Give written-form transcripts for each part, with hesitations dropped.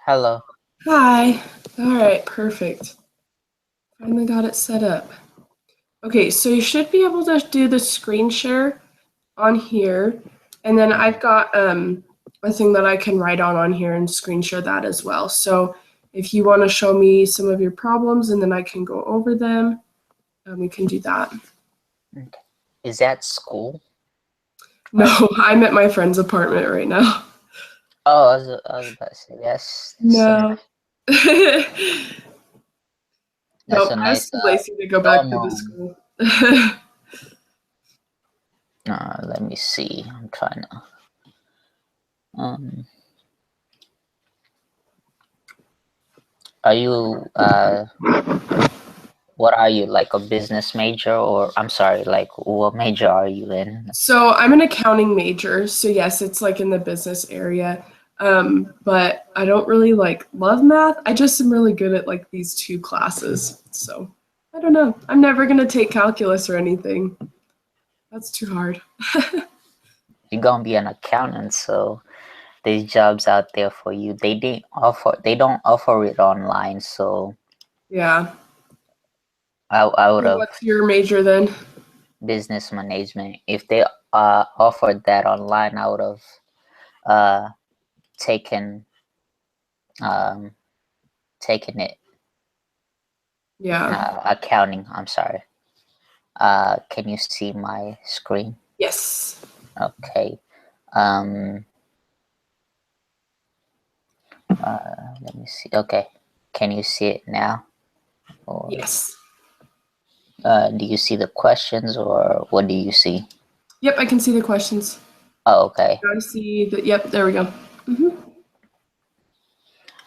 Hello. Hi. All right, perfect. Finally got it set up. Okay, so you should be able to do the screen share on here. And then I've got a thing that I can write on here and screen share that as well. So if you want to show me some of your problems and then I can go over them, we can do that. Okay. Is that school? No, I'm at my friend's apartment right now. Oh, I was about to say that's No. that's No, a I was nice too lazy to go back dorm to the room. school. Let me see. I'm trying to. Um, are you what are you, like a business major, or I'm sorry, like what major are you in? So I'm an accounting major, so yes, it's like in the business area. But I don't really like love math. I just am really good at like these two classes. So I don't know. I'm never gonna take calculus or anything. That's too hard. You're gonna be an accountant, so there's jobs out there for you. They don't offer it online, so Yeah. I would So have what's your major then? business management. If they offered that online, I would have uh taken um taken it. Yeah. Accounting, I'm sorry. Can you see my screen? Yes. Okay. Um, Let me see. Okay. Can you see it now? Or Yes. do you see the questions, or what do you see? Yep, I can see the questions. Oh, okay. I see that. Yep, there we go. Hmm.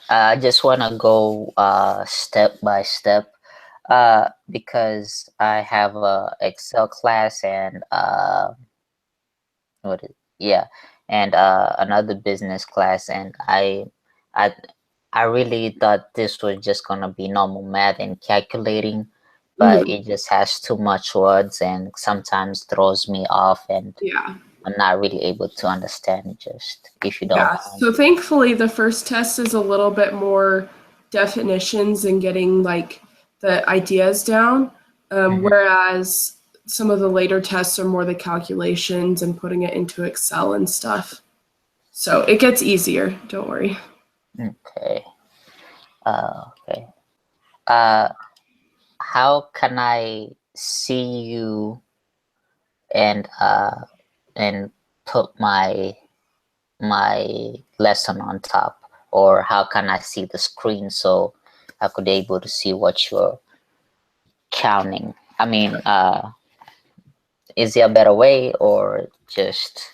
I just want to go step by step because I have a Excel class and what is yeah, and another business class, and I I really thought this was just gonna be normal math and calculating, but Hmm. it just has too much words and sometimes throws me off, and Yeah. I'm not really able to understand it, just if you don't Yeah, mind. so thankfully the first test is a little bit more definitions and getting like the ideas down, Hmm. whereas some of the later tests are more the calculations and putting it into Excel and stuff. So it gets easier, don't worry. Okay. Okay. Uh, how can I see you and and put my lesson on top, or how can I see the screen so I could able to see what you're counting? I mean, is there a better way, or just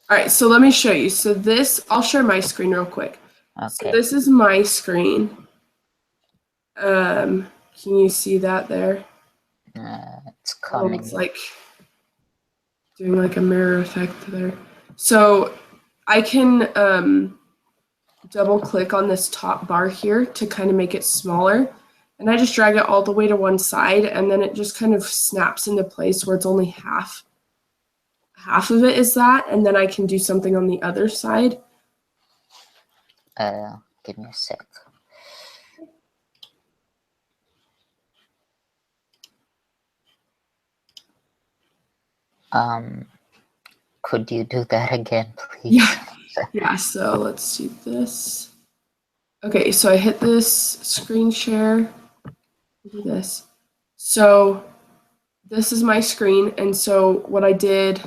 All right, so let me show you. So this, I'll share my screen real quick. So Okay. this is my screen. Can you see that there? It's Oh, coming. it's like doing like a mirror effect there. So I can double click on this top bar here to kind of make it smaller. And I just drag it all the way to one side, and then it just kind of snaps into place where it's only half of it is that, and then I can do something on the other side. Give me a sec. Could you do that again, please? Yeah, so let's do this. Okay, so I hit this screen share. Do this. So this is my screen, and so what I did,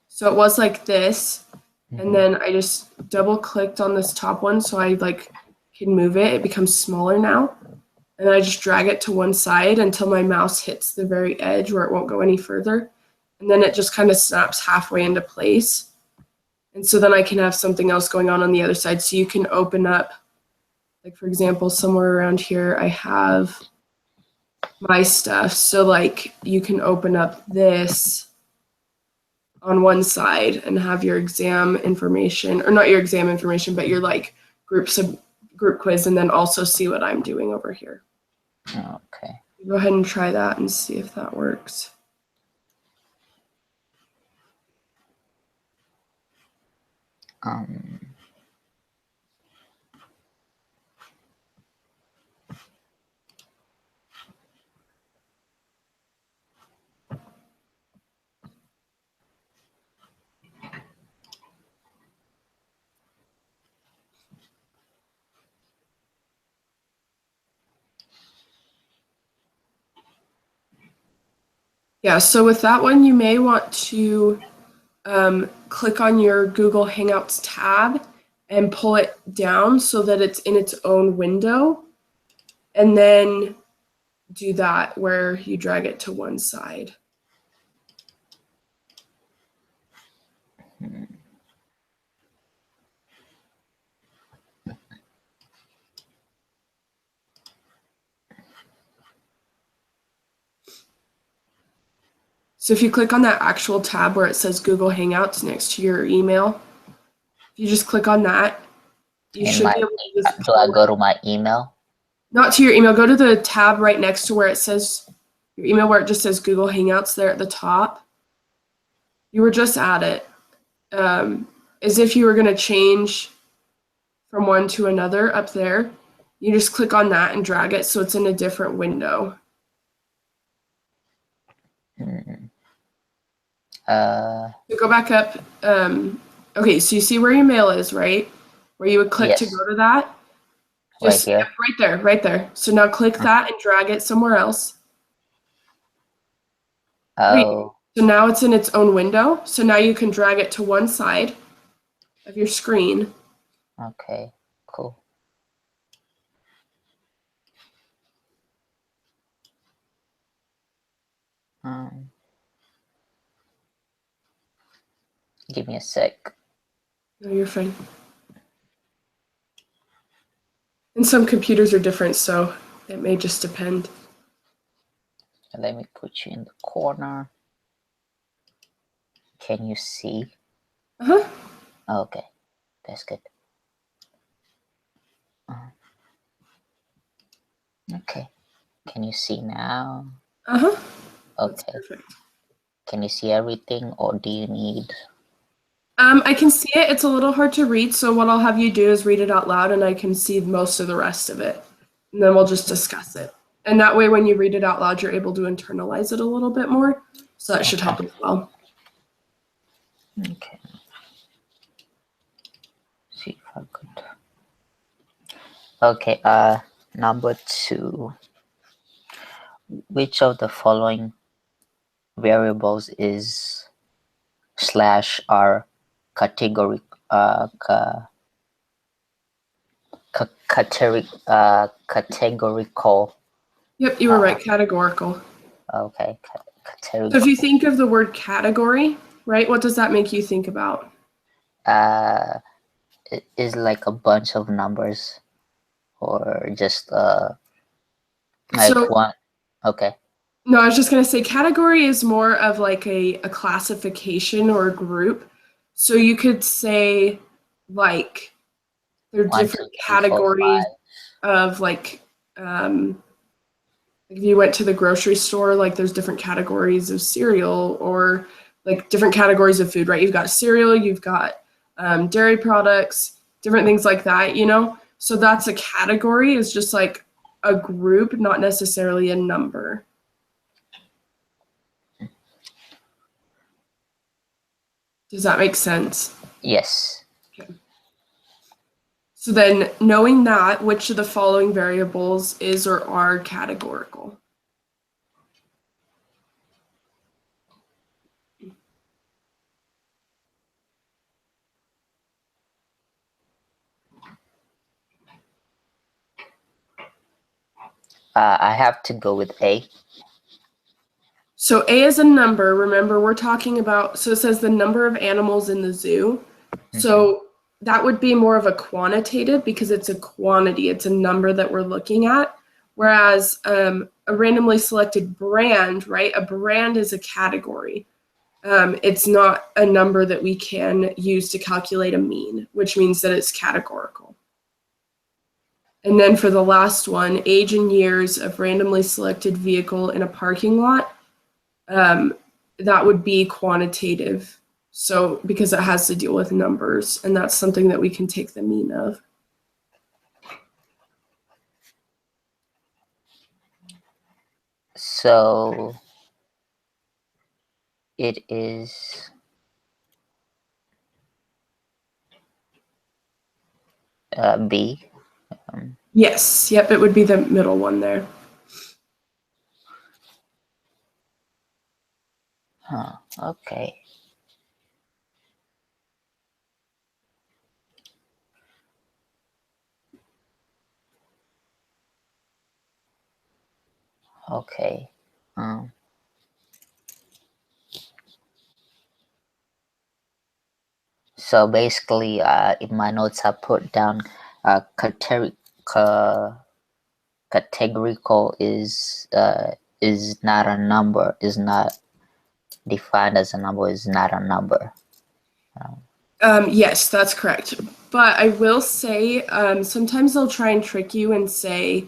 so it was like this, and then I just double clicked on this top one so I like can move it. It becomes smaller now. And I just drag it to one side until my mouse hits the very edge where it won't go any further. And then it just kind of snaps halfway into place. And so then I can have something else going on the other side. So you can open up, like for example, somewhere around here, I have my stuff. So like you can open up this on one side and have your exam information, or not your exam information, but your like group quiz, and then also see what I'm doing over here. Okay. Go ahead and try that and see if that works. Yeah, so with that one, you may want to click on your Google Hangouts tab and pull it down so that it's in its own window, and then do that where you drag it to one side. So if you click on that actual tab where it says Google Hangouts next to your email, if you just click on that, you should be able to just Do I pull go it. to my email? Not to your email, go to the tab right next to where it says your email, where it just says Google Hangouts there at the top. You were just at it. As if you were going to change from one to another up there. You just click on that and drag it so it's in a different window. So go back up. Okay, so you see where your mail is, right? Where you would click Yes. to go to that? Just Right here? Yep, right there. So now click that and drag it somewhere else. Great. Oh. So now it's in its own window. So now you can drag it to one side of your screen. Okay, cool. Give me a sec. No, you're fine. And some computers are different, so it may just depend. Let me put you in the corner. Can you see? Uh-huh. Okay, that's good. Okay, can you see now? Uh-huh. Okay. That's perfect. Can you see everything, or do you need? I can see it. It's a little hard to read, so what I'll have you do is read it out loud, and I can see most of the rest of it. And then we'll just discuss it. And that way, when you read it out loud, you're able to internalize it a little bit more. So that should help as well. Okay. See if I could. Okay, number 2. Which of the following variables is /r category categorical? Yep, you were right. Categorical. Okay, So if you think of the word category, right, what does that make you think about? is like a bunch of numbers or just like So, one? Okay. no, I was just going to say category is more of like a classification or a group. So you could say like there are One, two, different three, four, categories five. of like if you went to the grocery store, like there's different categories of cereal or like different categories of food, right? You've got cereal, you've got dairy products, different things like that, you know? So that's a category, is just like a group, not necessarily a number. Does that make sense? Yes. Okay. So then, knowing that, which of the following variables is or are categorical? I have to go with A. So A is a number. Remember, we're talking about, so it says the number of animals in the zoo. Mm-hmm. So that would be more of a quantitative because it's a quantity, it's a number that we're looking at. Whereas a randomly selected brand, right? A brand is a category. It's not a number that we can use to calculate a mean, which means that it's categorical. And then for the last one, age and years of randomly selected vehicle in a parking lot, that would be quantitative. So because it has to deal with numbers, and that's something that we can take the mean of. So it is B. Yes, yep, it would be the middle one there. Huh. Okay. Okay. Um, so basically, in my notes, I put down ca- categorical is not a number, is not defined as a number, is not a number. Yes, that's correct. But I will say, sometimes they'll try and trick you and say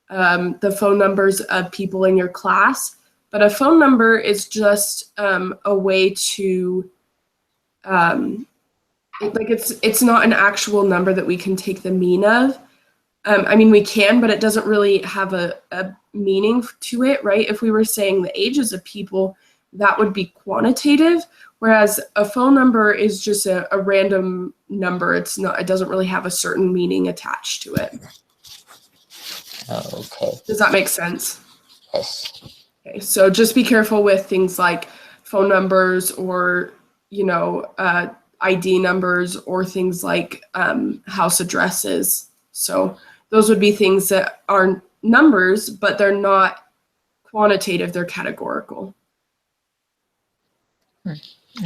the phone numbers of people in your class. But a phone number is just a way to, like it's not an actual number that we can take the mean of. I mean, we can, but it doesn't really have a meaning to it, right? If we were saying the ages of people, that would be quantitative, whereas a phone number is just a random number. It's not, it doesn't really have a certain meaning attached to it. Okay. Does that make sense? Yes. Okay, so just be careful with things like phone numbers or, you know, ID numbers or things like house addresses. So those would be things that are numbers, but they're not quantitative, they're categorical.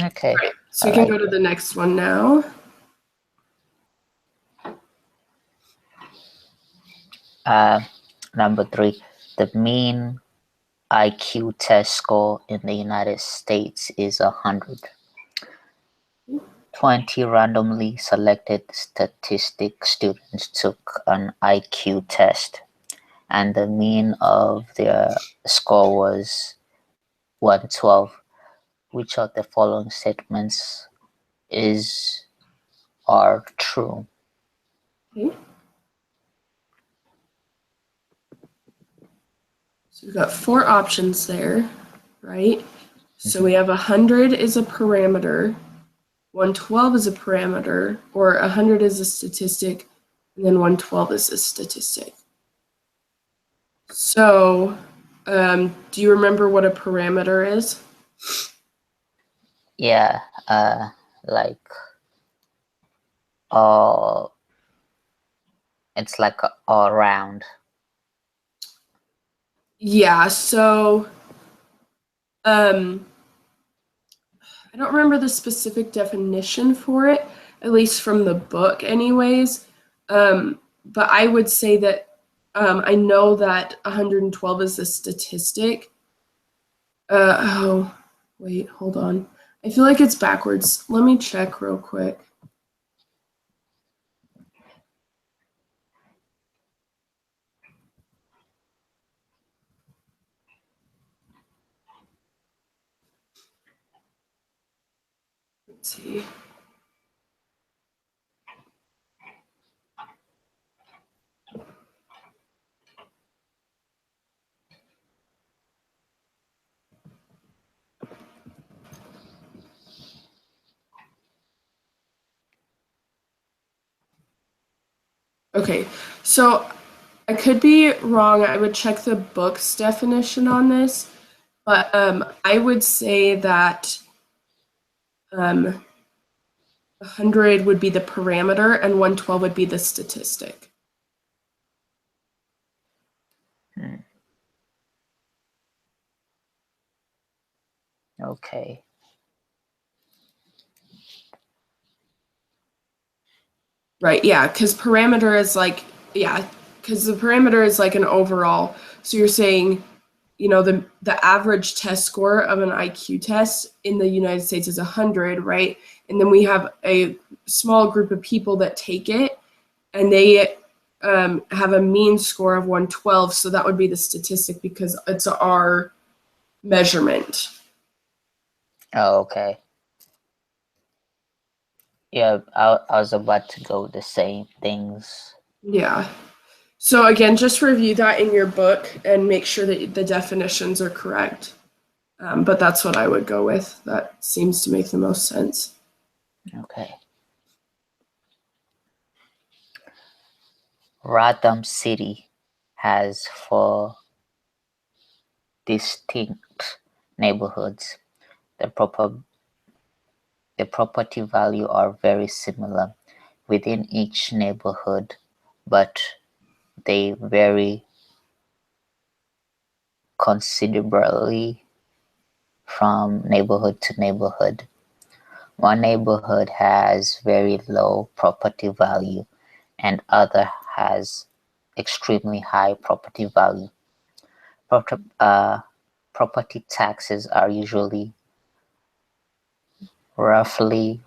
Okay. Right. So I we can like go to it. the next one now. Number three, the mean IQ test score in the United States is 100. 20 randomly selected statistic students took an IQ test, and the mean of their score was 112. Which of the following statements is are true? Okay. So we've got four options there, right? So Mhm. we have 100 is a parameter, 112 is a parameter, or 100 is a statistic, and then 112 is a statistic. So, do you remember what a parameter is? Yeah, like all, it's like all round. Yeah, so um, I don't remember the specific definition for it. at least from the book anyways. But I would say that I know that 112 is the statistic. Oh, wait, hold on. I feel like it's backwards. Let me check real quick. Let's see. Okay, so I could be wrong. I would check the book's definition on this, but I would say that 100 would be the parameter and 112 would be the statistic. Okay. Right, yeah, because parameter is like, yeah, because the parameter is like an overall. So you're saying, you know, the average test score of an IQ test in the United States is 100, right? And then we have a small group of people that take it, and they have a mean score of 112. So that would be the statistic because it's our measurement. Oh, okay. Yeah, I was about to go with the same things. Yeah. So again, just review that in your book and make sure that the definitions are correct. But that's what I would go with. That seems to make the most sense. Okay. Random City has 4 distinct neighborhoods. The property value are very similar within each neighborhood, but they vary considerably from neighborhood to neighborhood. One neighborhood has very low property value and other has extremely high property value. Property taxes are usually roughly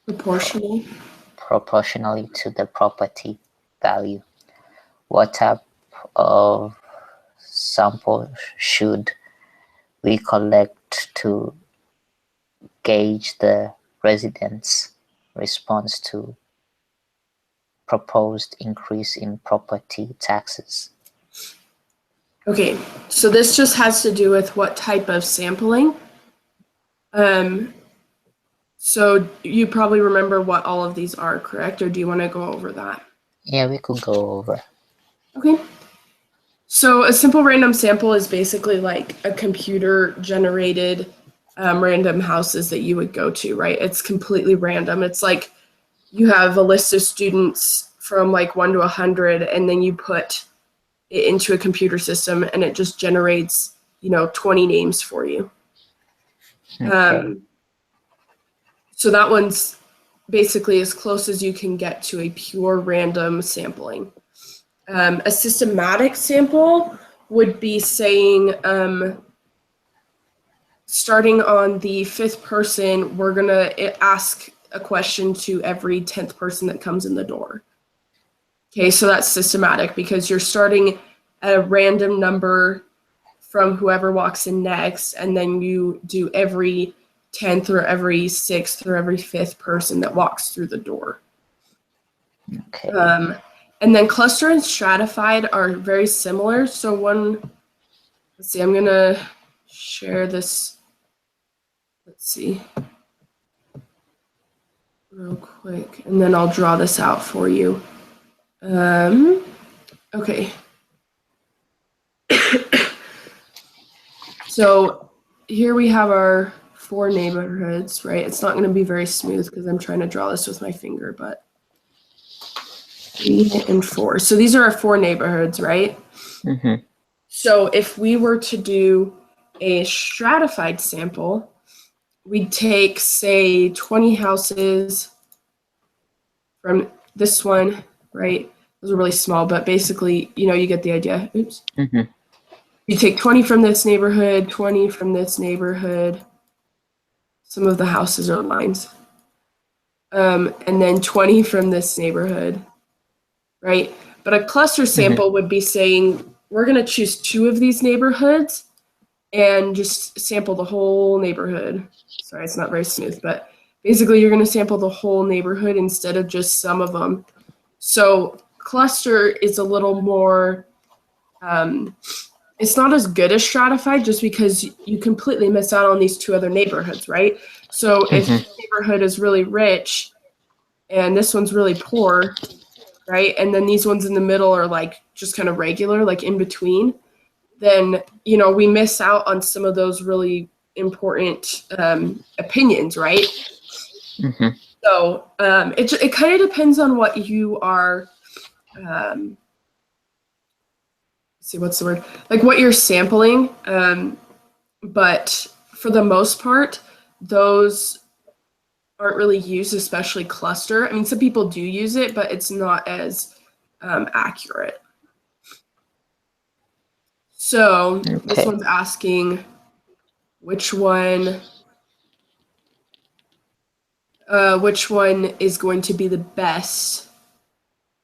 Proportional. proportionally to the property value. What type of sample should we collect to gauge the residents' response to proposed increase in property taxes? Okay, so this just has to do with what type of sampling. So you probably remember what all of these are, correct? Or do you want to go over that? Yeah, we could go over. Okay. So a simple random sample is basically like a computer generated random houses that you would go to, right? It's completely random. It's like you have a list of students from like 1 to 100, and then you put it into a computer system and it just generates, 20 names for you. Okay. So that one's basically as close as you can get to a pure random sampling. A systematic sample would be saying, starting on the 5th person, we're going to ask a question to every 10th person that comes in the door. Okay, so that's systematic because you're starting at a random number from whoever walks in next, and then you do every 10th or every 6th or every 5th person that walks through the door. Okay. And then cluster and stratified are very similar. So let's see, I'm going to share this. Let's see. Real quick, and then I'll draw this out for you. Okay. So here we have our 4 neighborhoods, right? It's not going to be very smooth because I'm trying to draw this with my finger, but 3 and 4. So these are our 4 neighborhoods, right? Mm-hmm. So if we were to do a stratified sample, we'd take, say, 20 houses from this one, right? Those are really small, but basically, you get the idea. Oops. Mm-hmm. You take 20 from this neighborhood, 20 from this neighborhood. Some of the houses are lines. And then 20 from this neighborhood, right? But a cluster Mm-hmm. sample would be saying, we're going to choose 2 of these neighborhoods and just sample the whole neighborhood. Sorry, it's not very smooth, but basically you're going to sample the whole neighborhood instead of just some of them. So cluster is a little more, it's not as good as stratified just because you completely miss out on these 2 other neighborhoods, right? So if Mm-hmm. this neighborhood is really rich and this one's really poor, right? And then these ones in the middle are like just kind of regular, like in between, then, we miss out on some of those really important opinions, right? Mm-hmm. So it kind of depends on what you are, see, what's the word? Like what you're sampling. But for the most part, those aren't really used, especially cluster. I mean, some people do use it, but it's not as accurate. So this Okay. one's asking which one is going to be the best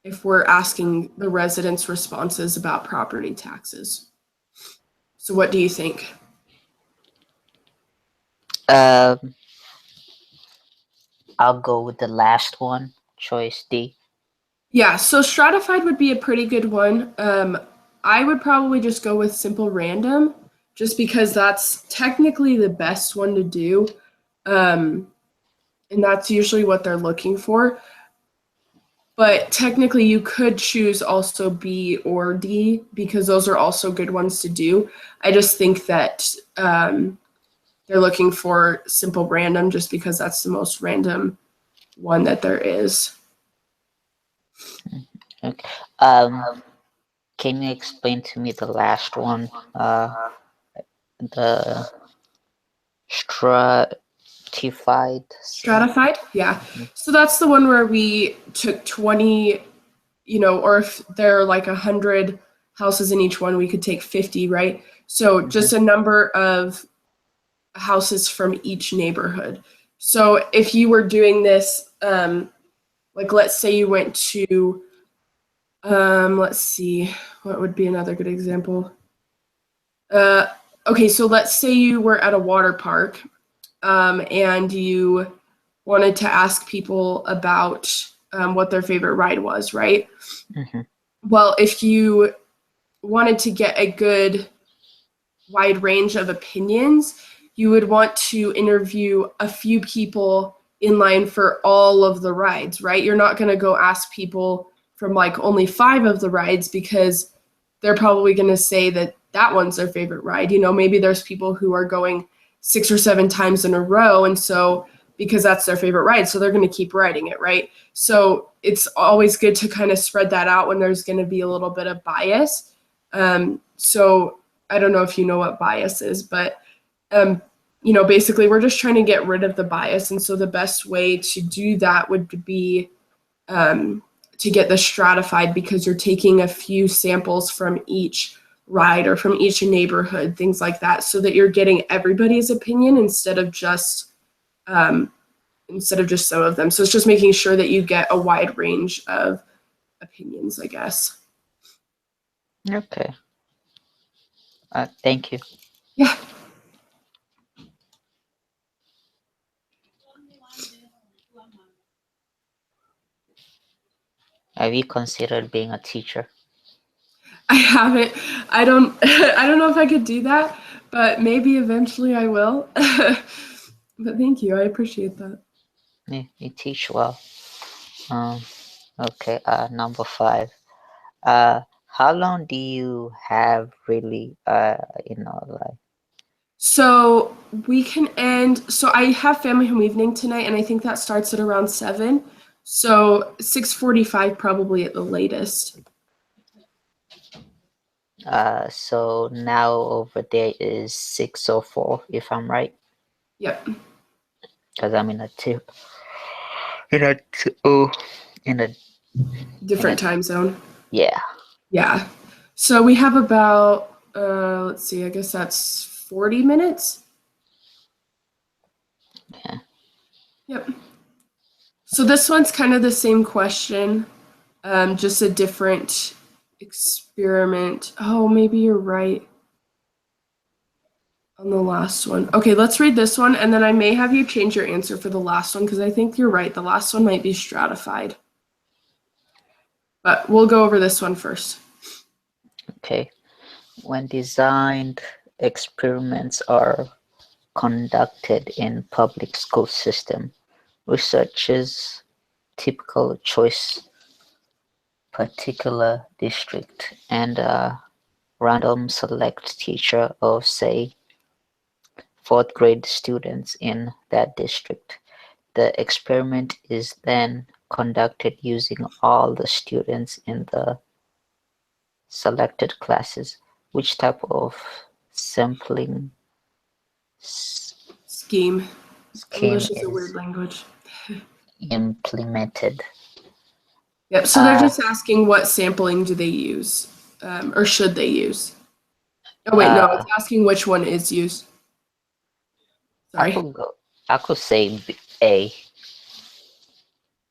if we're asking the residents' responses about property taxes. So what do you think? Um, I'll go with the last one, choice D. Yeah, so stratified would be a pretty good one. I would probably just go with simple random, just because that's technically the best one to do. Um, and that's usually what they're looking for. But technically, you could choose also B or D because those are also good ones to do. I just think that they're looking for simple random just because that's the most random one that there is. Okay. Can you explain to me the last one? The stratified. Stratified? Yeah. So that's the one where we took 20, or if there are like 100 houses in each one, we could take 50, right? So Mm-hmm. just a number of houses from each neighborhood. So if you were doing this, like let's say you went to, let's see, what would be another good example? Uh, okay, so let's say you were at a water park, and you wanted to ask people about what their favorite ride was, right? Mm-hmm. Well, if you wanted to get a good wide range of opinions, you would want to interview a few people in line for all of the rides, right? You're not going to go ask people from like only 5 of the rides because they're probably going to say that that one's their favorite ride. Maybe there's people who are going 6 or 7 times in a row, and so because that's their favorite ride, so they're going to keep riding it, right? So it's always good to kind of spread that out when there's going to be a little bit of bias. So I don't know if you know what bias is, but basically we're just trying to get rid of the bias, and so the best way to do that would be to get the stratified because you're taking a few samples from each ride or from each neighborhood, things like that, so that you're getting everybody's opinion um, instead of just some of them. So it's just making sure that you get a wide range of opinions, I guess. Okay. Thank you. Yeah. Have you considered being a teacher? I haven't. I don't. I don't know if I could do that, but maybe eventually I will. But thank you. I appreciate that. Yeah, you teach well. Um, okay, number 5. How long do you have really, like, So we can end. So I have family home evening tonight, and I think that starts at around 7. So 6:45 probably at the latest. so now over there is 6:04, if I'm right. Yep. because I'm in a tip in a oh in a in a Different time zone. yeah. Yeah. So we have about, let's see, I guess that's 40 minutes. Yeah. Yep. So this one's kind of the same question, just a different experiment. Oh, maybe you're right on the last one. Okay, let's read this one, and then I may have you change your answer for the last one because I think you're right. The last one might be stratified. But we'll go over this one first. Okay. When designed experiments are conducted in public school system, researchers typical choice particular district and random select teacher of say fourth grade students in that district. The experiment is then conducted using all the students in the selected classes. Which type of sampling Scheme. scheme English is a weird is language. implemented? Yep, so they're Uh, just asking what sampling do they use, or should they use? Oh, wait, no, uh, it's asking which one is used. I Sorry. could go. I could say A.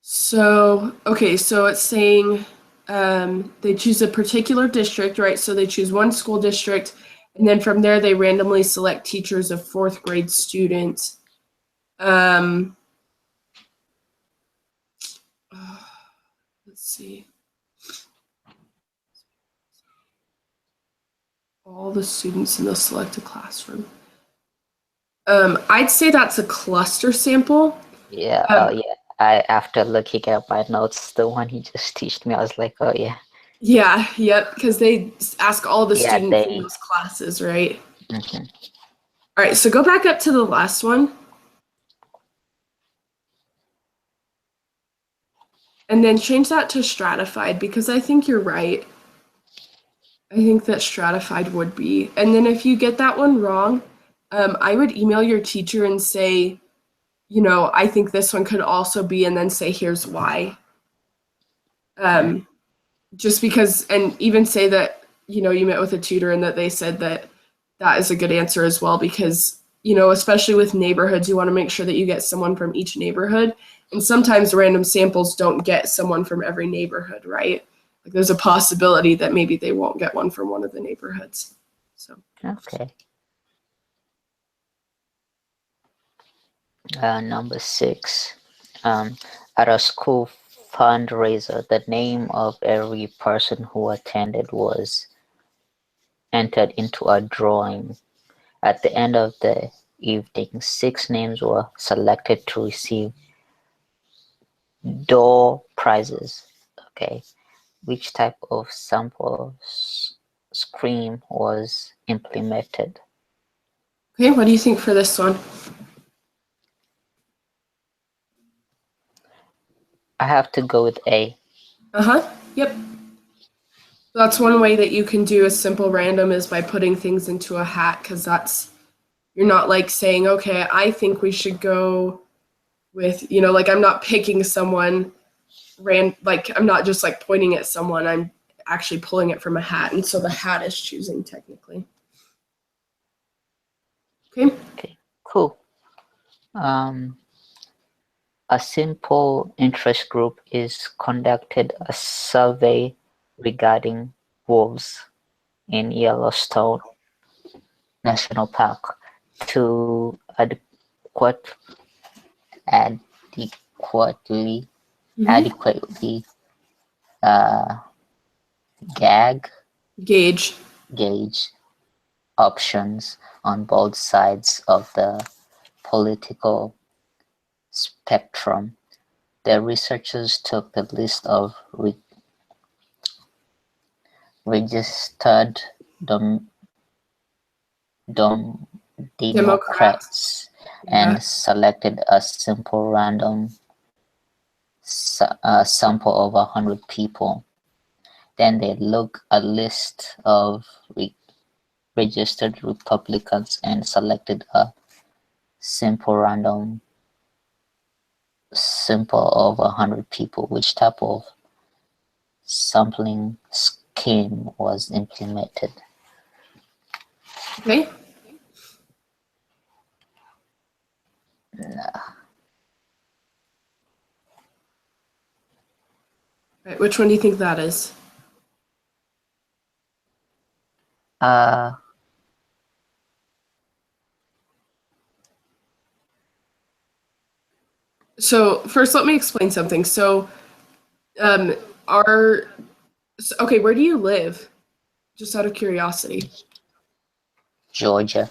So, okay, so it's saying they choose a particular district, right? So they choose one school district, and then from there they randomly select teachers of fourth grade students. Um, let's see. All the students in the selected classroom. I'd say that's a cluster sample. Yeah. Oh Um, yeah. I after looking at my notes, the one he just teached me, I was like, oh yeah, yeah, yep, because they ask all the yeah. students in They. those classes, right? Mhm. All right, so go back up to the last one. And then change that to stratified because I think you're right. I think that stratified would be. And then if you get that one wrong, I would email your teacher and say, I think this one could also be, and then say, here's why. Okay. Um, just because, and even say that, you met with a tutor and that they said that that is a good answer as well, because, especially with neighborhoods, you want to make sure that you get someone from each neighborhood. And sometimes random samples don't get someone from every neighborhood, right? Like there's a possibility that maybe they won't get one from one of the neighborhoods. So, Okay. Number 6. Um, at a school fundraiser, the name of every person who attended was entered into a drawing. At the end of the evening, 6 names were selected to receive door prizes. Okay. Which type of sample scheme was implemented? okay, what do you think for this one? I have to go with A. Uh-huh. Yep. That's one way that you can do a simple random is by putting things into a hat because you're not like saying, okay, I think we should go with, like I'm not picking someone like I'm not just like pointing at someone, I'm actually pulling it from a hat. And so the hat is choosing technically. Okay. Okay, cool. Um, a simple interest group is conducted a survey regarding wolves in Yellowstone National Park to adequately Mm-hmm. adequately uh, gag Gauge. gauge options on both sides of the political spectrum. The researchers took the list of registered dom- dom- Democrat. Democrats Yeah. and selected a simple random sample of 100 people. Then they looked a list of registered Republicans and selected a simple random sample of 100 people, which type of sampling scheme was implemented? Okay. Right, which one do you think that is? Uh, So first, let me explain something. So, our okay, where do you live? Just out of curiosity. Georgia.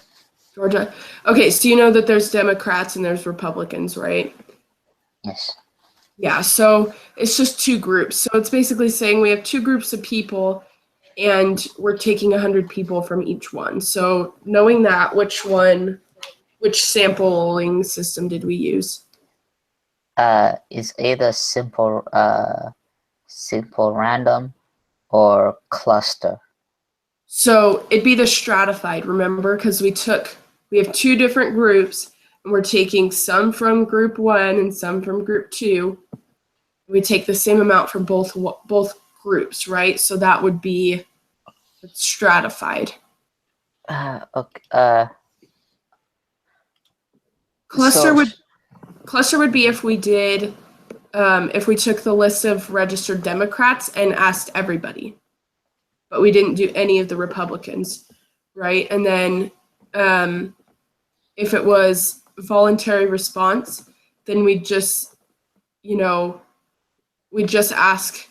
Georgia. Okay, so you know that there's Democrats and there's Republicans, right? Yes. Yeah, so it's just two groups. So it's basically saying we have two groups of people and we're taking 100 people from each one. So knowing that, which sampling system did we use? Is either simple random or cluster. So it'd be the stratified, remember? Because we have two different groups and we're taking some from group one and some from group two. We take the same amount from both groups, right? So that would be stratified. Okay. Cluster So would cluster would be if we did if we took the list of registered Democrats and asked everybody, but we didn't do any of the Republicans, right? And then if it was voluntary response, then we just, we just ask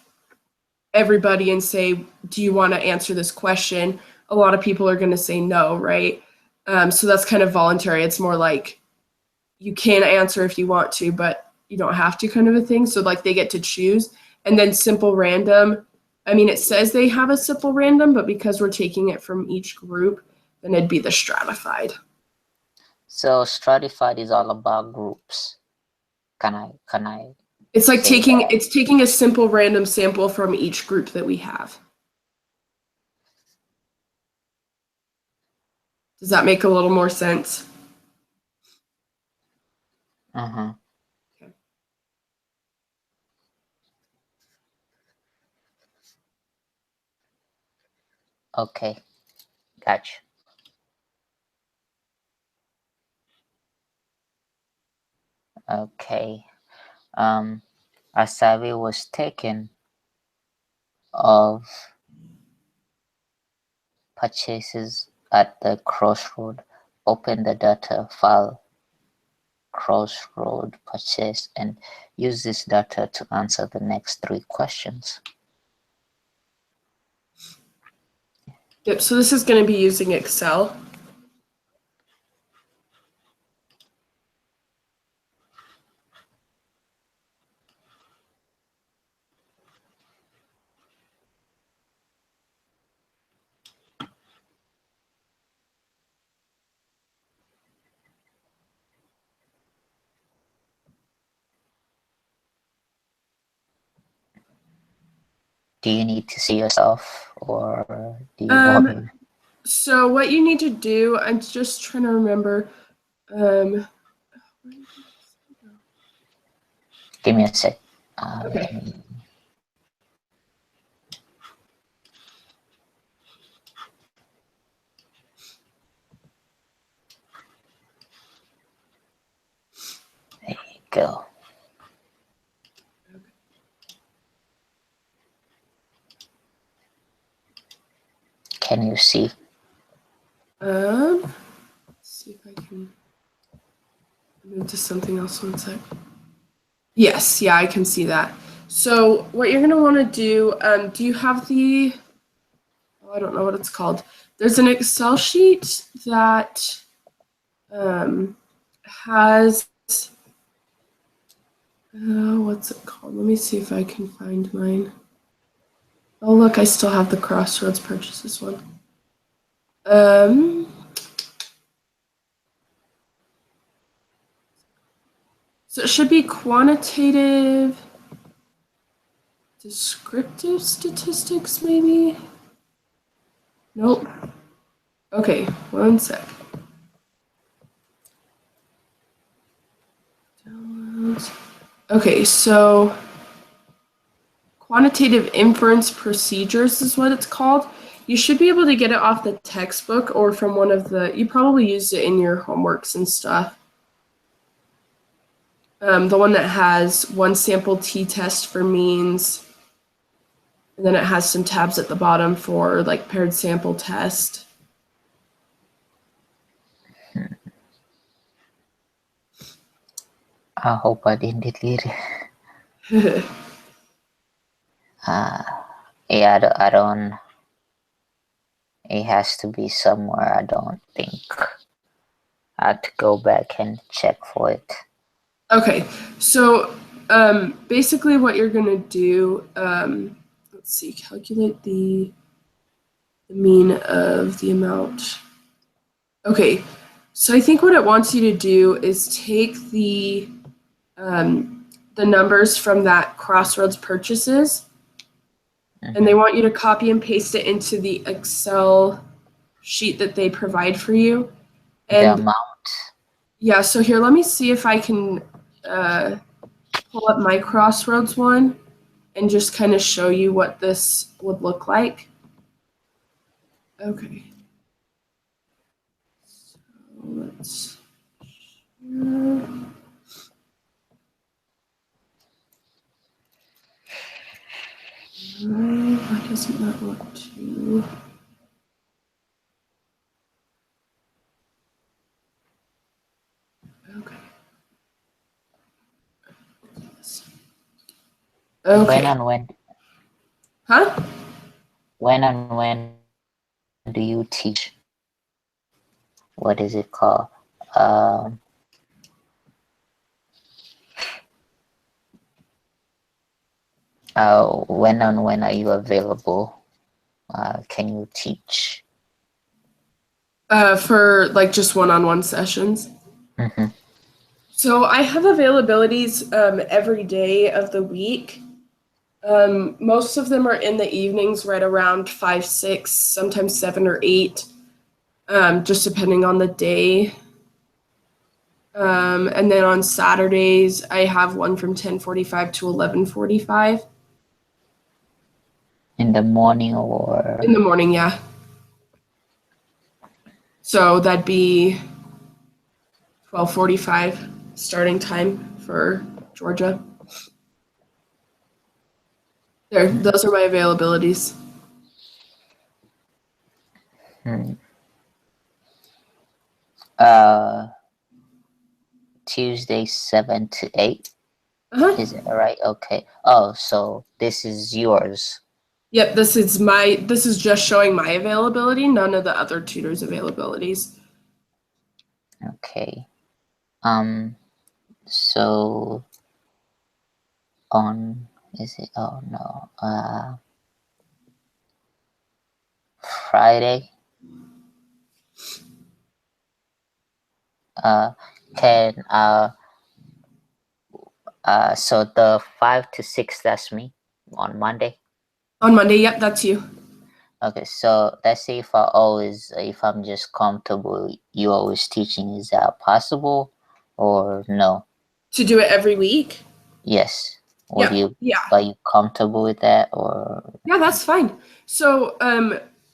everybody and say, do you want to answer this question? A lot of people are going to say no, right? So that's kind of voluntary. It's more like you can answer if you want to, but you don't have to, kind of a thing. So like they get to choose. And then simple random, I mean, it says they have a simple random, but because we're taking it from each group, then it'd be the stratified. So stratified is all about groups. Can I It's like say that? it's taking a simple random sample from each group that we have. Does that make a little more sense? Uh-huh. Okay. Okay. Gotcha. Okay. A survey was taken of purchases at the crossroad. Open the data file crossroad purchase and use this data to answer the next three questions. Yep, so this is going to be using Excel. Do you need to see yourself or do you want me? So what you need to do, I'm just trying to remember. Give me a sec. Okay. There you go. Can you see? Let's see if I can move to something else one sec. Yes, yeah, I can see that. So what you're gonna want to do you have I don't know what it's called. There's an Excel sheet that has what's it called? Let me see if I can find mine. Oh look, I still have the Crossroads purchases one. So it should be quantitative descriptive statistics, maybe? Nope. Okay, one sec. Downloads. Okay, so quantitative inference procedures is what it's called. You should be able to get it off the textbook or from one of the, you probably used it in your homeworks and stuff. The one that has one sample t-test for means, and then it has some tabs at the bottom for like paired sample test. I hope I didn't delete it. Yeah, I don't. It has to be somewhere. I don't think I had to go back and check for it. Okay, so basically what you're going to do, let's see, calculate the mean of the amount. Okay, so I think what it wants you to do is take the numbers from that Crossroads purchases, and they want you to copy and paste it into the Excel sheet that they provide for you. The And amount. yeah, so here, let me see if I can pull up my Crossroads one and just kind of show you what this would look like. Okay. So let's. Why doesn't that want to? Okay. Okay. When and when? Huh? When and when do you teach? What is it called? When and when are you available? Can you teach? For like just one-on-one sessions. Mm-hmm. So I have availabilities every day of the week. Most of them are in the evenings, right around 5, 6, sometimes 7 or 8, just depending on the day. And then on Saturdays, I have one from 10:45 to 11:45. In the morning or? In the morning, yeah. So that'd be 12:45 starting time for Georgia. There, those are my availabilities. Tuesday 7 to 8. Uh-huh. Is it right? Okay. Oh, so this is yours. Yep, this is just showing my availability, none of the other tutors' availabilities. Okay. So on, is it? Oh no. Friday. Can so the 5 to 6, that's me on Monday. On Monday, yep, that's you. Okay, so let's say if I'm just comfortable, you always teaching, is that possible or no? To do it every week? Yes. Yeah. Are you comfortable with that or? Yeah, that's fine. So,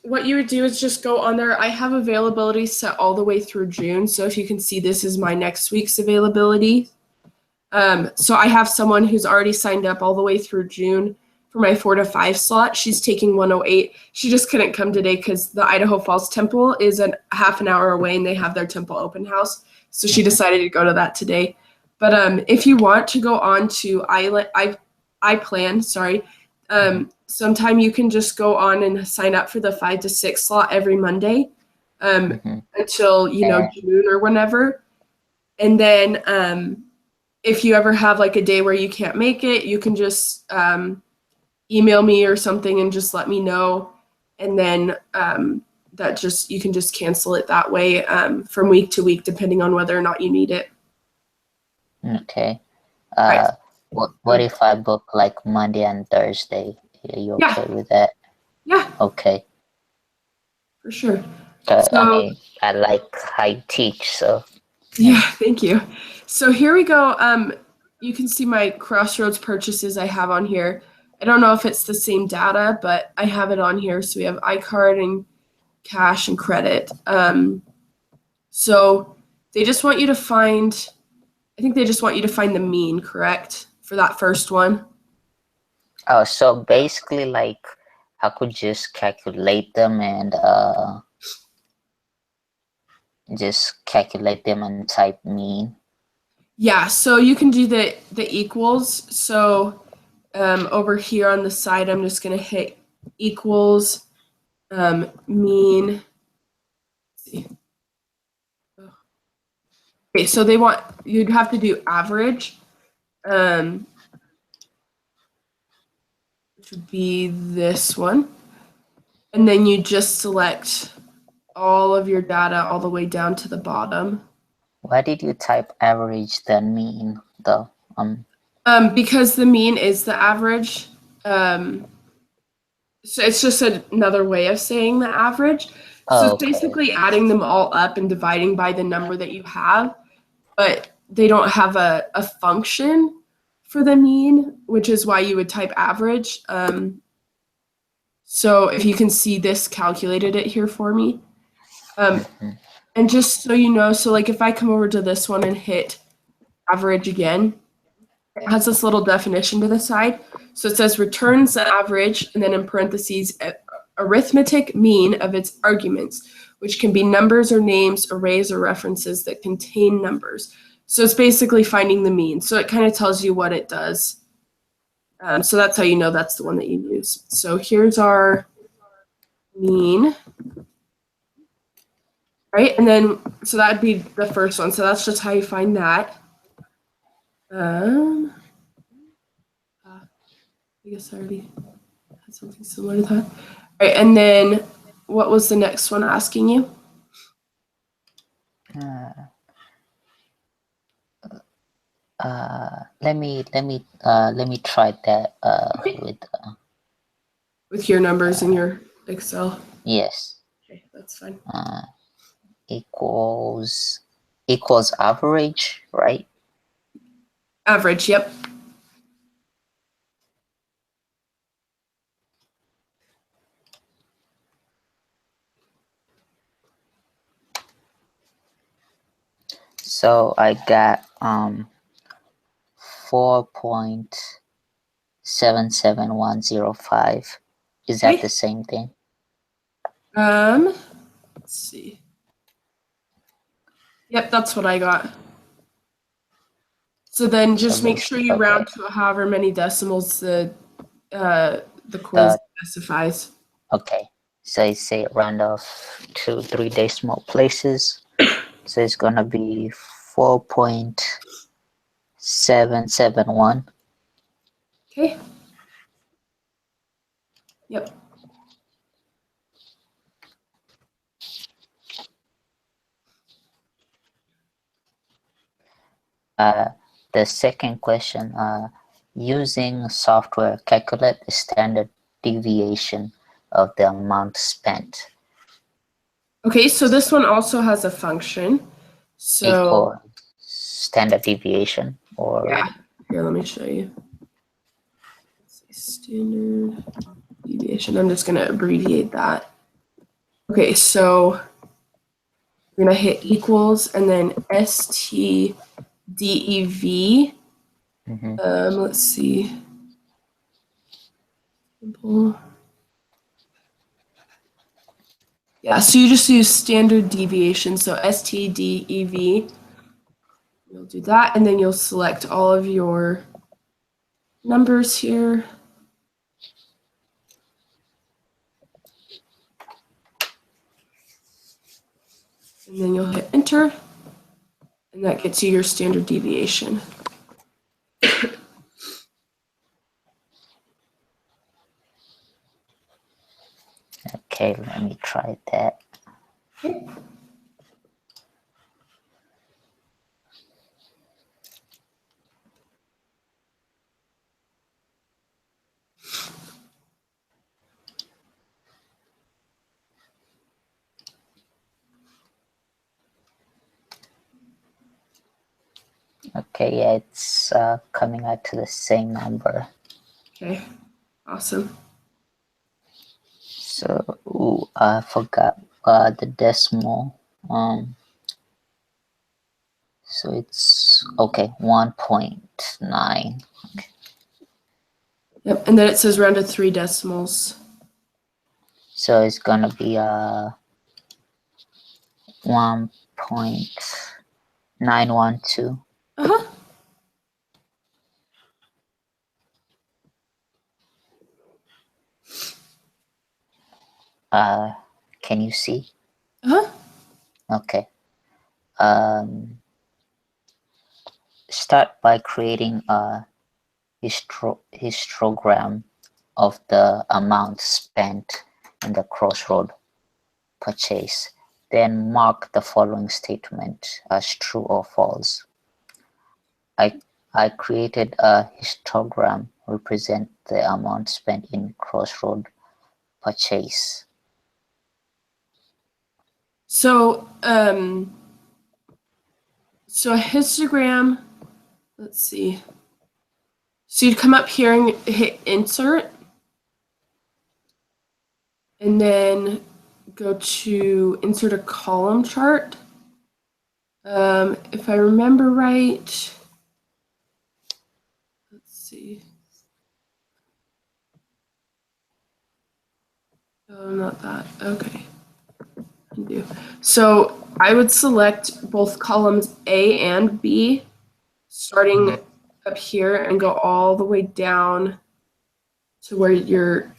what you would do is just go on there. I have availability set all the way through June. So if you can see, this is my next week's availability. So I have someone who's already signed up all the way through June for my 4 to 5 slot. She's taking 108. She just couldn't come today because the Idaho Falls Temple is a half an hour away and they have their temple open house. So she decided to go to that today. But if you want to go on to iPlan, sorry, sometime you can just go on and sign up for the 5 to 6 slot every Monday until June or whenever. And then if you ever have like a day where you can't make it, you can just email me or something and just let me know. And then you can just cancel it that way from week to week, depending on whether or not you need it. Okay. Right. What if I book like Monday and Thursday? Are you okay with that? Yeah. Okay. For sure. I mean, I like how you teach, so. Yeah, thank you. So here we go. you can see my Crossroads purchases I have on here. I don't know if it's the same data, but I have it on here. So we have iCard and cash and credit. So they just want you to find, I think they just want you to find the mean, correct? For that first one. Oh, so basically, like, I could just calculate them and type mean. Yeah, so you can do the equals. So over here on the side, I'm just going to hit equals mean. Okay, so you'd have to do average, which would be this one. And then you just select all of your data all the way down to the bottom. Why did you type average then mean though? Because the mean is the average. So it's just another way of saying the average. So it's Okay. basically adding them all up and dividing by the number that you have, but they don't have a function for the mean, which is why you would type average. So if you can see, this calculated it here for me. And just so you know, so like if I come over to this one and hit average again, it has this little definition to the side. So it says returns the average, and then in parentheses, arithmetic mean of its arguments, which can be numbers or names, arrays or references that contain numbers. So it's basically finding the mean. So it kind of tells you what it does. So that's how you know that's the one that you use. So here's our mean. Right, and then, so that'd be the first one. So that's just how you find that. I guess I already had something similar to that. All right, and then what was the next one asking you? Let me try that Okay. With your numbers in your Excel. yes. Okay, that's fine. Equals average, right? Average, yep. So I got 4.77105. Is that Okay. the same thing? Let's see. Yep, that's what I got. So then just make sure you round to however many decimals the quiz specifies. Okay. So I say round off to 3 decimal places. So it's gonna be 4.771. Okay. Yep. The second question, using software, calculate the standard deviation of the amount spent. Okay, so this one also has a function. So Equal standard deviation, or yeah, here, let me show you. Standard deviation. I'm just gonna abbreviate that. Okay, so we're gonna hit equals and then STDEV. Let's see. Simple. Yeah, so you just use standard deviation. So STDEV. You'll do that, and then you'll select all of your numbers here. And then you'll hit enter, and that gets you your standard deviation. okay, let me try that. Okay. Okay, Okay, yeah, it's coming out to the same number. Okay, awesome. So, ooh, I forgot the decimal. So it's okay, 1.9. Yep, and then it says round to 3 decimals. So it's gonna be 1.912. Uh-huh. Can you see? Uh-huh. Okay. Start by creating a histogram of the amount spent in the crossroad purchase. Then mark the following statement as true or false. I created a histogram represent the amount spent in crossroad purchase. So a histogram, let's see. So you'd come up here and hit insert, and then go to insert a column chart. If I remember right, let's see. Oh, not that. Okay. Undo. So I would select both columns A and B, starting up here and go all the way down to where your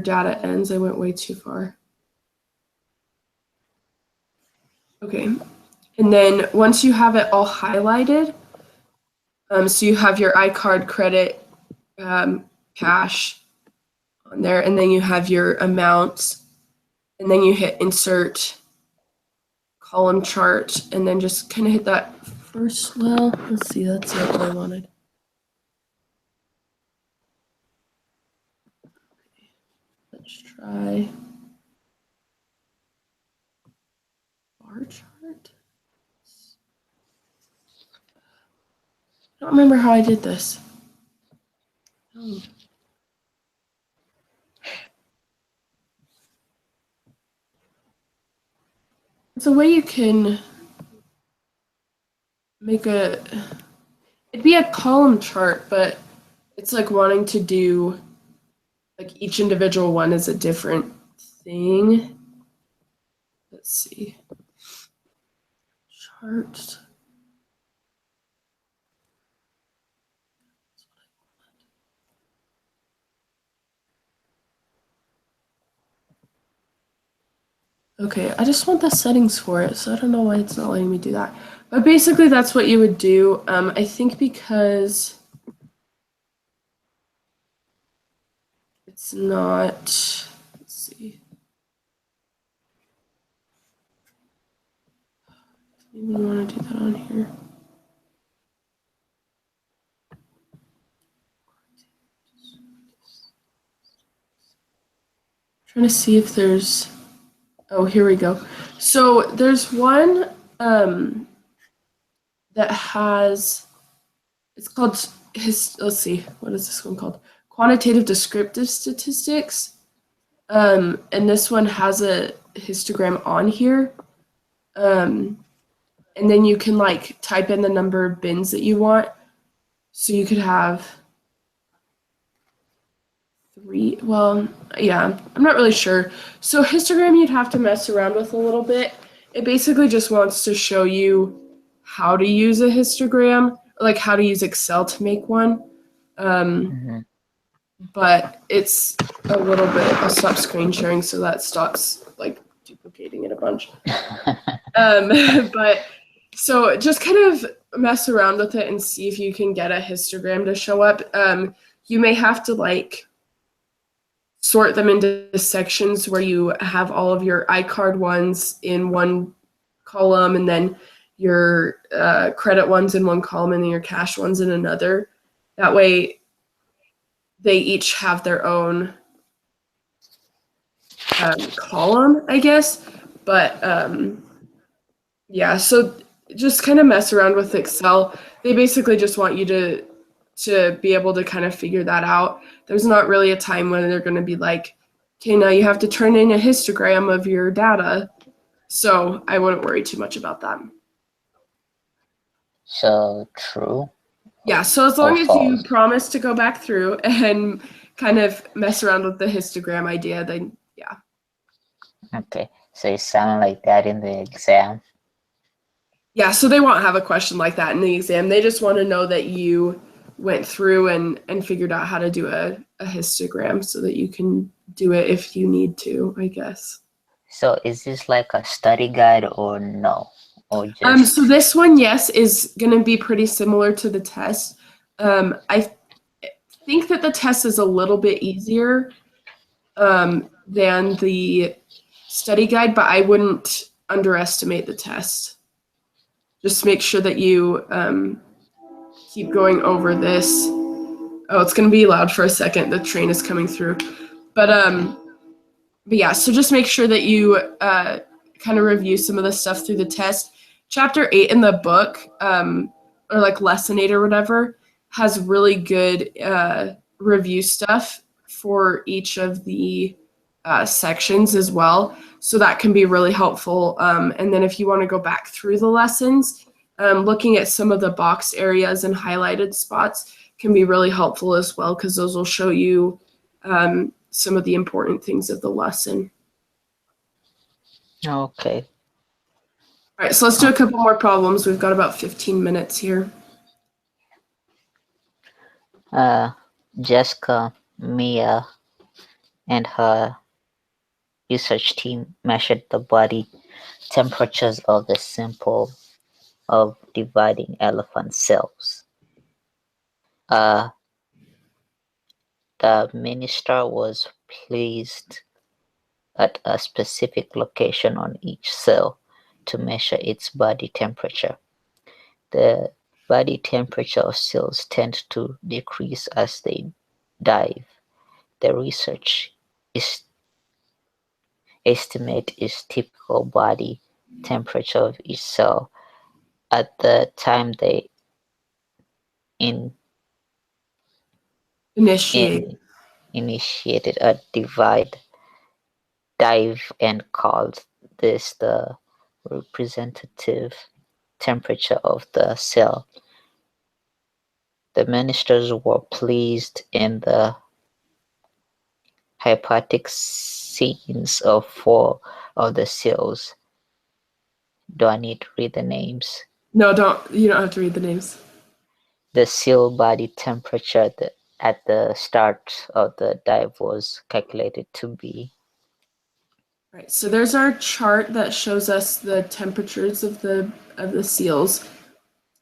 data ends. I went way too far. Okay. And then once you have it all highlighted, so you have your iCard credit cash on there, and then you have your amounts, and then you hit insert column chart, and then just kind of hit that first. Well, let's see, that's not what I wanted. Let's try bar chart. I don't remember how I did this. Oh. It's a way you can make it'd be a column chart, but it's like wanting to do, like each individual one is a different thing. Let's see. Charts. Okay, I just want the settings for it, so I don't know why it's not letting me do that. But basically, that's what you would do. I think because it's not, let's see. Maybe you want to do that on here. Trying to see if there's, oh, here we go. So there's one that has, it's called let's see, what is this one called? Quantitative descriptive statistics. And this one has a histogram on here. And then you can like type in the number of bins that you want. So you could have 3. Well, yeah, I'm not really sure. So histogram you'd have to mess around with a little bit. It basically just wants to show you how to use a histogram, like how to use Excel to make one. But it's a little bit, I'll stop screen sharing so that stops like duplicating it a bunch. But so just kind of mess around with it and see if you can get a histogram to show up. You may have to like sort them into sections where you have all of your iCard ones in one column, and then your credit ones in one column, and then your cash ones in another. That way they each have their own column, I guess. But yeah, so just kind of mess around with Excel. They basically just want you to be able to kind of figure that out. There's not really a time when they're going to be like, okay, now you have to turn in a histogram of your data. So I wouldn't worry too much about that. So true Yeah, so as or long as you false? promise to go back through and kind of mess around with the histogram idea, then yeah. Okay, so it sounded like that in the exam. Yeah, so they won't have a question like that in the exam. They just want to know that you went through and figured out how to do a histogram so that you can do it if you need to, I guess. So is this like a study guide or no? Or So just this one, yes, is going to be pretty similar to the test. I think that the test is a little bit easier than the study guide, but I wouldn't underestimate the test. Just make sure that you keep going over this. Oh, it's going to be loud for a second. The train is coming through. But okay? um, but yeah, so just make sure that you kind of review some of the stuff through the test. Chapter 8 in the book, or like lesson 8 or whatever, has really good review stuff for each of the sections as well. So that can be really helpful. And then if you want to go back through the lessons, looking at some of the boxed areas and highlighted spots can be really helpful as well because those will show you some of the important things of the lesson. Okay. All right, so let's do a couple more problems. We've got about 15 minutes here. Uh, Jessica, Mia, and her research team measured the body temperatures of the sample of dividing elephant cells. Uh, the minister was placed at a specific location on each cell to measure its body temperature. The body temperature of cells tends to decrease as they dive. The research is estimate is typical body temperature of each cell at the time they in, Initiate. in initiated a dive and called this the representative temperature of the cell. The ministers were placed in the hepatic scenes of four of the cells. Do I need to read the names? No, don't. You don't have to read the names. The cell body temperature at the start of the dive was calculated to be. Right. So there's our chart that shows us the temperatures of the seals,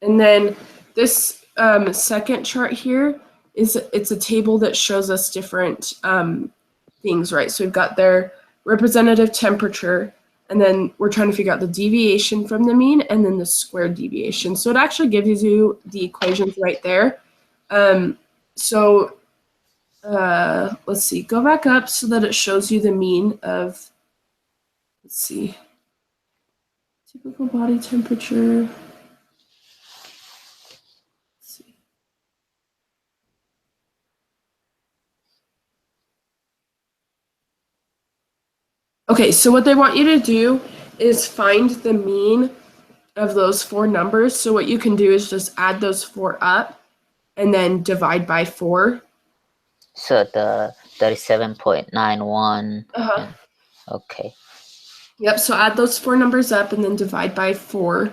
and then this second chart here it's a table that shows us different things, right? So we've got their representative temperature, and then we're trying to figure out the deviation from the mean and then the squared deviation. So it actually gives you the equations right there. Um, so let's see, go back up so that it shows you the mean of, let's see, typical body temperature. Let's see. Okay, so what they want you to do is find the mean of those four numbers. So what you can do is just add those four up and then divide by 4. So the 37.91 Uh-huh. and okay. Yep, so add those four numbers up and then divide by 4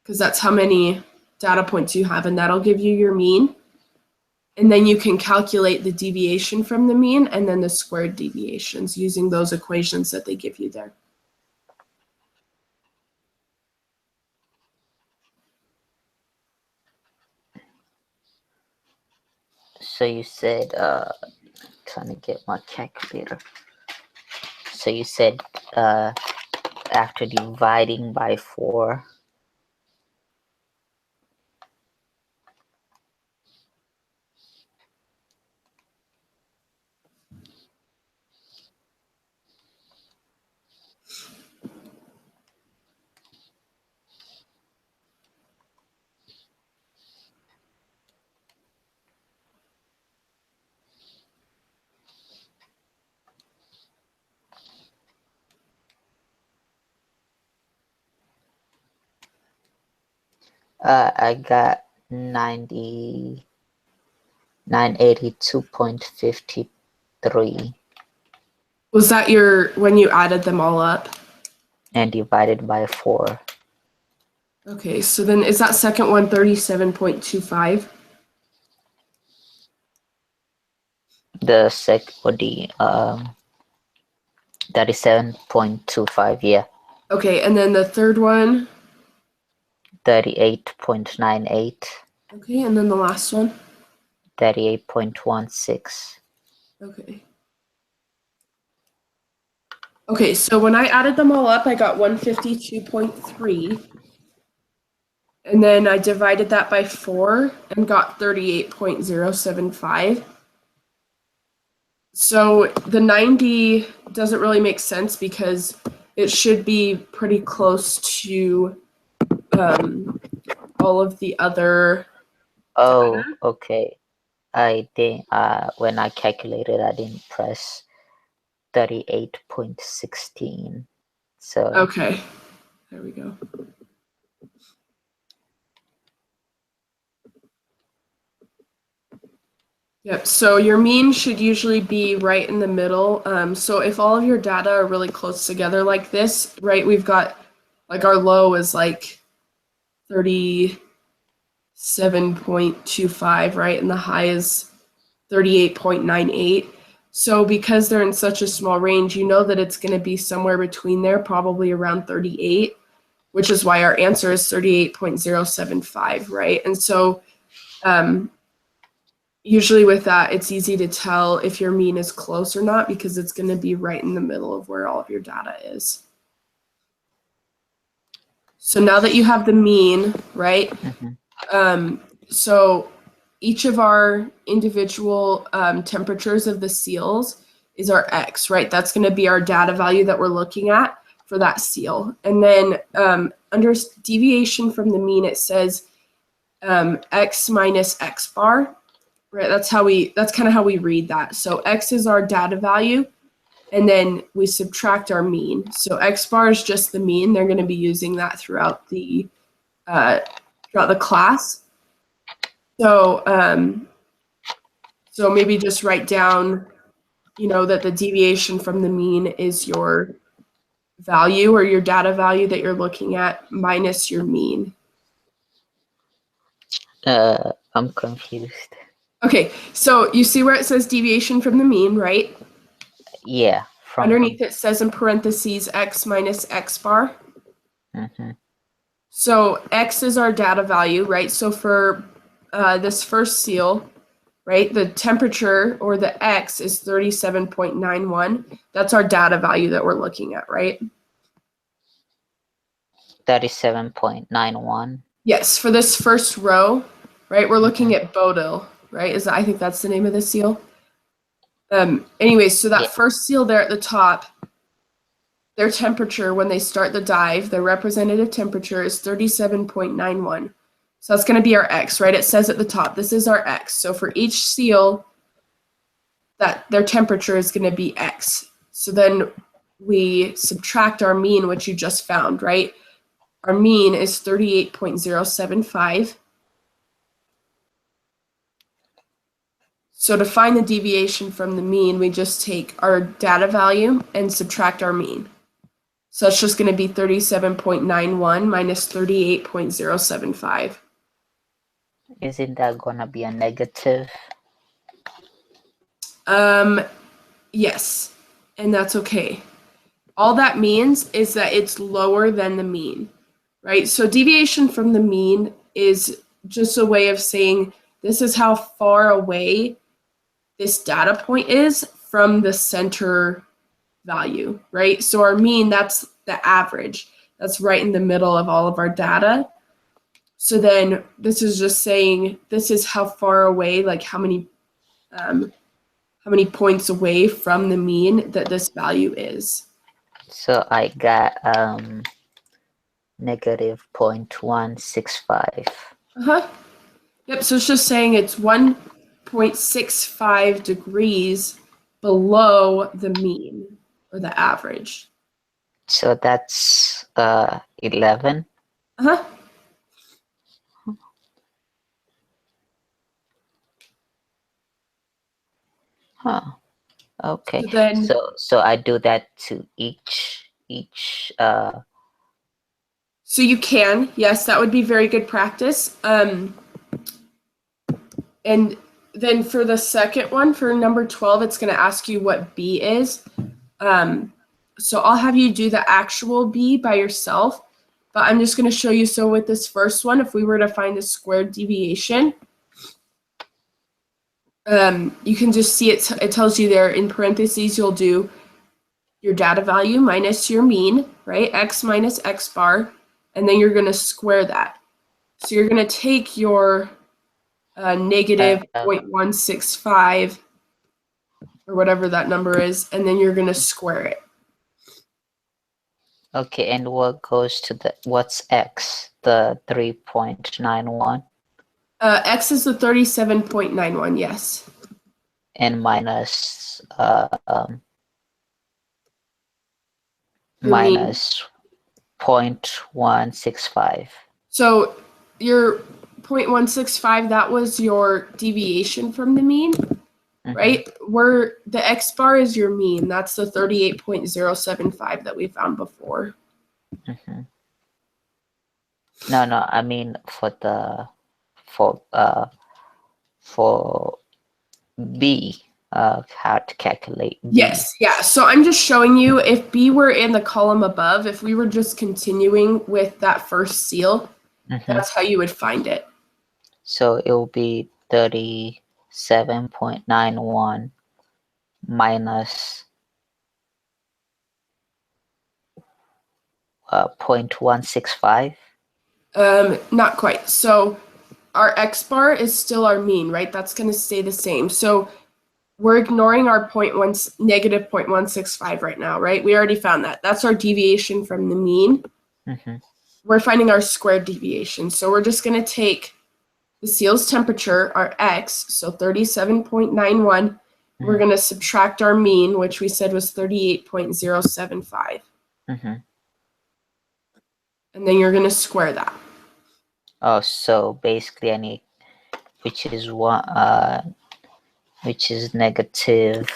because that's how many data points you have, and that'll give you your mean. And then you can calculate the deviation from the mean and then the squared deviations using those equations that they give you there. So you said trying to get my calculator. So you said after dividing by 4. I got 982.53 Was that your when you added them all up? and divided by 4. Okay, so then is that second one 37.25? The sec or the 37.25, yeah. Okay, and then the third one. 38.98, Okay, and then the last one. 38.16. Okay. Okay, so when I added them all up, I got 152.3. And then I divided that by 4 and got 38.075. So the 90 doesn't really make sense because it should be pretty close to all of the other Oh, data. okay. I think when I calculated, I didn't press 38.16. So Okay, there we go. Yep, so your mean should usually be right in the middle. So if all of your data are really close together like this, right, we've got like our low is like 37.25, right, and the high is 38.98. So because they're in such a small range, you know that it's going to be somewhere between there, probably around 38, which is why our answer is 38.075, right? And so usually with that, it's easy to tell if your mean is close or not because it's going to be right in the middle of where all of your data is. So now that you have the mean, right? So each of our individual temperatures of the seals is our X, right? That's going to be our data value that we're looking at for that seal. And then under deviation from the mean, it says X minus X bar. Right, that's kind of how we read that. So X is our data value, and then we subtract our mean. So X bar is just the mean. They're going to be using that throughout the class. So so maybe just write down, that the deviation from the mean is your value or your data value that you're looking at minus your mean. I'm confused. Okay, so you see where it says deviation from the mean, right? Yeah, Underneath it says in parentheses X minus X bar. Mm-hmm. So X is our data value, right? So for this first seal, right, the temperature or the X is 37.91. That's our data value that we're looking at, right? 37.91. Yes, for this first row, right, we're looking Mm-hmm. at Bodil, right? I think that's the name of the seal. Anyways, so that Yeah. first seal there at the top, their temperature when they start the dive, their representative temperature is 37.91. So that's going to be our X, right? It says at the top, this is our X. So for each seal, that their temperature is going to be X. So then we subtract our mean, which you just found, right? Our mean is 38.075. So to find the deviation from the mean, we just take our data value and subtract our mean. So it's just going to be 37.91 minus 38.075. Isn't that gonna be a negative? Yes, and that's okay. All that means is that it's lower than the mean, right? So deviation from the mean is just a way of saying this is how far away this data point is from the center value, right? So our mean, that's the average. That's right in the middle of all of our data. So then this is just saying this is how far away, like how many points away from the mean that this value is. So I got negative 0.165. Uh-huh. Yep, so it's just saying it's 1.65 degrees below the mean or the average. So that's 11. Uh-huh. Huh. Okay. So then, So I do that to each so you can, yes, that would be very good practice. And then for the second one, for number 12, it's going to ask you what B is. So I'll have you do the actual B by yourself, but I'm just going to show you. So with this first one, if we were to find a squared deviation, you can just see it tells you there in parentheses, you'll do your data value minus your mean, right? X minus X bar, and then you're going to square that. So you're going to take your negative uh, 0.165 or whatever that number is, and then you're going to square it. okay, and what goes to what's X? The 3.91 X is the 37.91, yes. and minus Your mean. minus 0.165. So your 0.165, that was your deviation from the mean, right? Where the X bar is your mean. That's the 38.075 that we found before. No, I mean for B, how to calculate B. Yes, yeah. So I'm just showing you if B were in the column above, if we were just continuing with that first seal, that's how you would find it. So it will be 37.91 minus 0.165. Not quite. So our X bar is still our mean, right? That's going to stay the same. So we're ignoring our negative 0.165 right now, right? We already found that. That's our deviation from the mean. We're finding our squared deviation. So we're just going to take the seal's temperature, our X, so 37.91. We're going to subtract our mean, which we said was 38.075. And then you're going to square that. Oh, so basically I need, which is negative.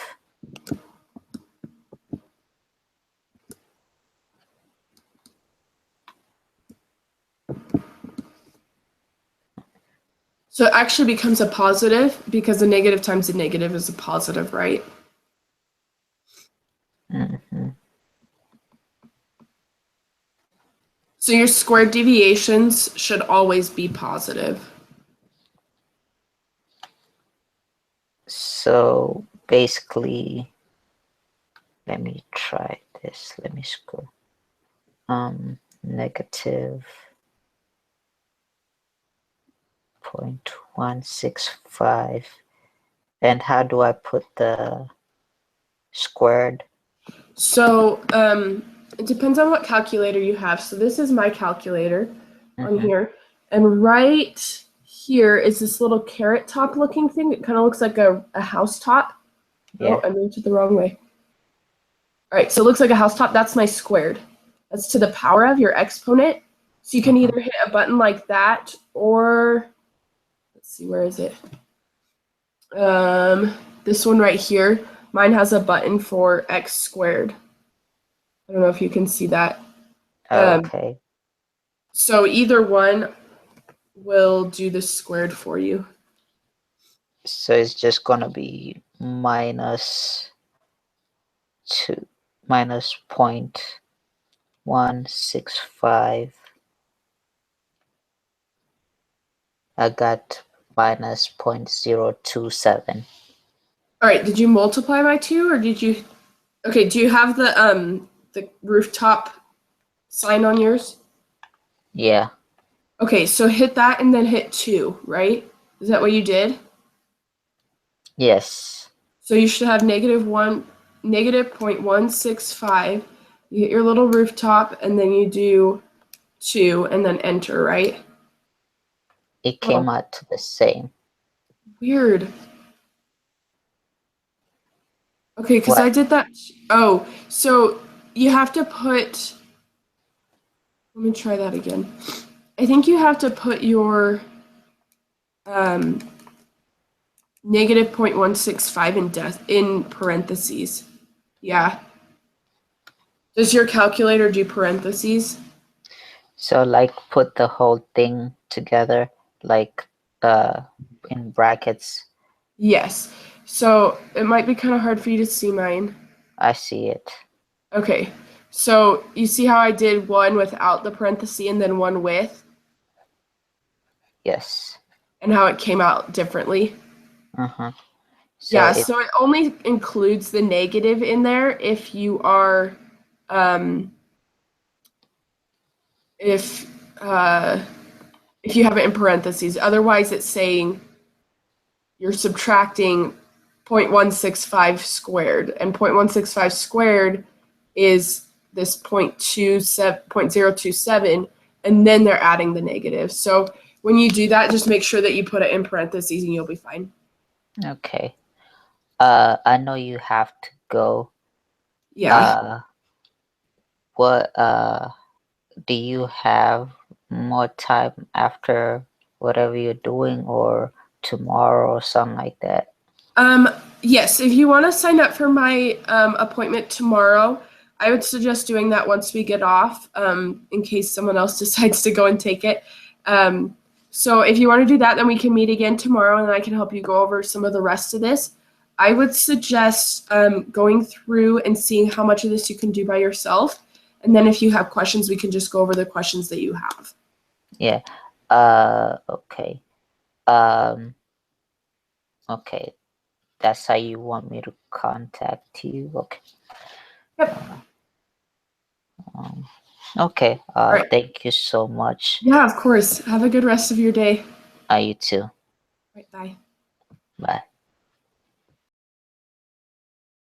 So it actually becomes a positive because a negative times a negative is a positive, right? So your squared deviations should always be positive. So basically, let me try this. Let me scroll. Negative 0.165. And how do I put the squared? So it depends on what calculator you have. So this is my calculator on here. And right here is this little carrot top looking thing. It kind of looks like a house top. Yeah. Oh, I moved it the wrong way. All right, so it looks like a house top. That's my squared. That's to the power of your exponent. So you can either hit a button like that or, let's see, where is it? This one right here. Mine has a button for x squared. I don't know if you can see that. Okay. So either one will do the squared for you. So it's just gonna be minus 0.165. I got minus 0.027. All right, did you multiply by 2 or did you? Okay, do you have the rooftop sign on yours? Yeah. Okay, so hit that and then hit 2, right? Is that what you did? Yes. So you should have negative 0.165. You hit your little rooftop and then you do 2 and then enter, right? It came out to the same. Weird. Okay, because I did that. Oh, so you have to put. Let me try that again. I think you have to put your negative 0.165 in parentheses. Yeah. Does your calculator do parentheses? So like put the whole thing together, like in brackets. Yes. So it might be kind of hard for you to see mine. I see it. Okay. So you see how I did one without the parenthesis and then one with, Yes. and how it came out differently? Uh-huh. So Yeah, it so it only includes the negative in there if you are, um, if uh, if you have it in parentheses. Otherwise, it's saying you're subtracting 0.165 squared, and 0.165 squared is this 0.027, and then they're adding the negative. So when you do that, just make sure that you put it in parentheses, and you'll be fine. okay. I know you have to go. Yeah. Uh, what do you have more time after whatever you're doing, or tomorrow or something like that? Yes, if you want to sign up for my appointment tomorrow, I would suggest doing that once we get off, in case someone else decides to go and take it. So if you want to do that, then we can meet again tomorrow and I can help you go over some of the rest of this. I would suggest going through and seeing how much of this you can do by yourself. And then if you have questions, we can just go over the questions that you have. Yeah. Okay. Okay. That's how you want me to contact you. Okay. Yep. Um, okay. All right. Thank you so much. Yeah, of course. Have a good rest of your day. You too. Right, bye. Bye.